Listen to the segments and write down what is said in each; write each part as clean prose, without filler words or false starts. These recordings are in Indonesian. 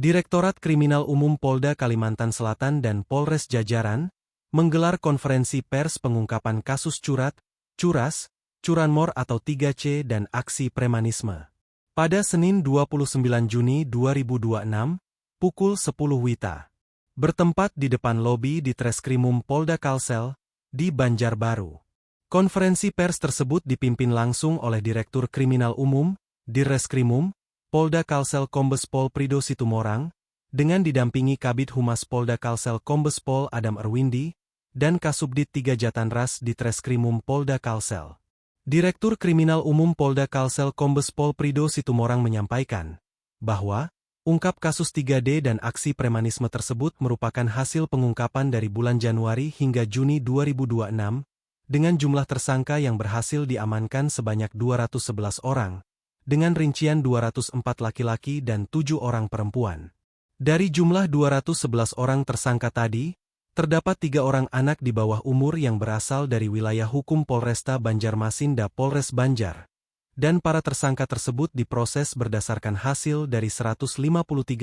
Direktorat Kriminal Umum Polda Kalimantan Selatan dan Polres jajaran menggelar konferensi pers pengungkapan kasus curat, curas, curanmor atau 3C dan aksi premanisme. Pada Senin 29 Juni 2026, pukul 10 WITA. Bertempat di depan lobi di Treskrimum Polda Kalsel, di Banjarbaru. Konferensi pers tersebut dipimpin langsung oleh Direktur Kriminal Umum, Dirreskrimum, Polda Kalsel Kombes Pol Prido Situmorang, dengan didampingi Kabid Humas Polda Kalsel Kombes Pol Adam Erwindi, dan Kasubdit 3 Jatanras di Treskrimum Polda Kalsel. Direktur Kriminal Umum Polda Kalsel Kombes Pol Prido Situmorang menyampaikan bahwa ungkap kasus 3D dan aksi premanisme tersebut merupakan hasil pengungkapan dari bulan Januari hingga Juni 2026, dengan jumlah tersangka yang berhasil diamankan sebanyak 211 orang, dengan rincian 204 laki-laki dan 7 orang perempuan. Dari jumlah 211 orang tersangka tadi, terdapat 3 orang anak di bawah umur yang berasal dari wilayah hukum Polresta Banjarmasin dan Polres Banjar. Dan para tersangka tersebut diproses berdasarkan hasil dari 153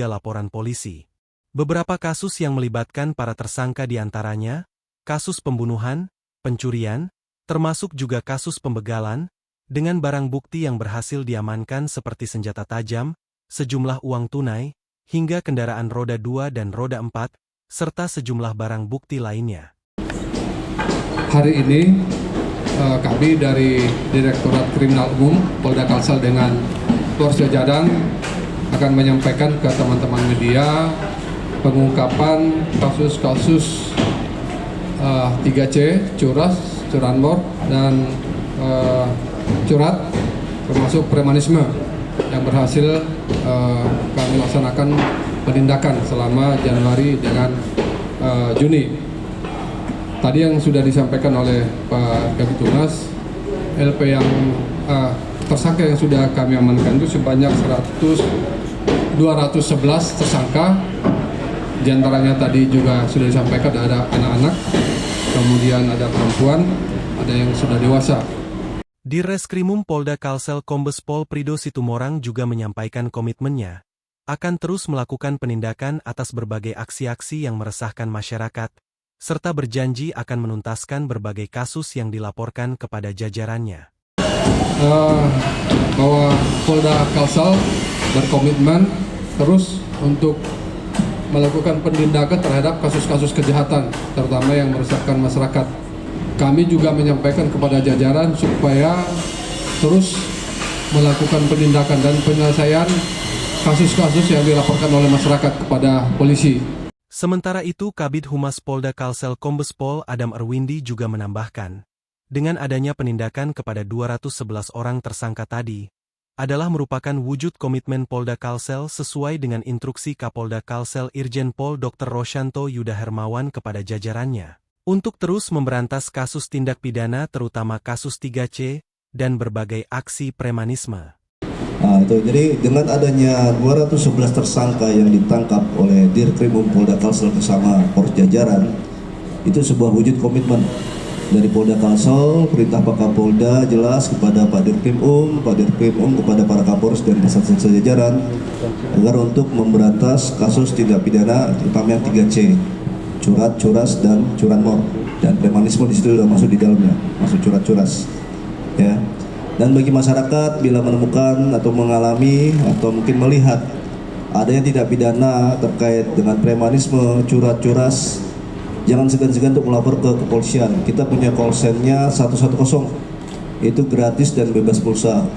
laporan polisi. Beberapa kasus yang melibatkan para tersangka diantaranya, kasus pembunuhan, pencurian, termasuk juga kasus pembegalan, dengan barang bukti yang berhasil diamankan seperti senjata tajam, sejumlah uang tunai, hingga kendaraan roda 2 dan roda 4, serta sejumlah barang bukti lainnya. Hari ini kami dari Direktorat Kriminal Umum Polda Kalsel dengan Polres jajaran akan menyampaikan ke teman-teman media pengungkapan kasus-kasus 3C, curas, curanmor, dan curat, termasuk premanisme yang berhasil kami laksanakan penindakan selama Januari dengan Juni. Tadi yang sudah disampaikan oleh Pak Kabid Humas, LP yang tersangka yang sudah kami amankan itu sebanyak 211 tersangka. Di antaranya tadi juga sudah disampaikan ada anak-anak, kemudian ada perempuan, ada yang sudah dewasa. Dirreskrimum Polda Kalsel Kombes Pol Prido Situmorang juga menyampaikan komitmennya akan terus melakukan penindakan atas berbagai aksi-aksi yang meresahkan masyarakat, serta berjanji akan menuntaskan berbagai kasus yang dilaporkan kepada jajarannya. Bahwa Polda Kalsel berkomitmen terus untuk melakukan penindakan terhadap kasus-kasus kejahatan, terutama yang meresahkan masyarakat. Kami juga menyampaikan kepada jajaran supaya terus melakukan penindakan dan penyelesaian kasus-kasus yang dilaporkan oleh masyarakat kepada polisi. Sementara itu, Kabid Humas Polda Kalsel Kombes Pol Adam Erwindi juga menambahkan, dengan adanya penindakan kepada 211 orang tersangka tadi, adalah merupakan wujud komitmen Polda Kalsel sesuai dengan instruksi Kapolda Kalsel Irjen Pol Dr. Rosyanto Yuda Hermawan kepada jajarannya, untuk terus memberantas kasus tindak pidana terutama kasus 3C dan berbagai aksi premanisme. Jadi dengan adanya 211 tersangka yang ditangkap oleh Dirkrimum Polda Kalsel bersama Polres jajaran, itu sebuah wujud komitmen dari Polda Kalsel. Perintah Pak Kapolda jelas kepada Pak Dirkrimum, kepada para Kapolres dan instansi jajaran agar untuk memberantas kasus tindak pidana terutama yang 3C, curat, curas, dan curanmor, dan premanisme di situ sudah masuk di dalamnya, masuk curat-curas, ya. Dan bagi masyarakat bila menemukan atau mengalami atau mungkin melihat ada yang tidak pidana terkait dengan premanisme, curat, curas, jangan segan-segan untuk melapor ke kepolisian. Kita punya call center-nya 110, itu gratis dan bebas pulsa.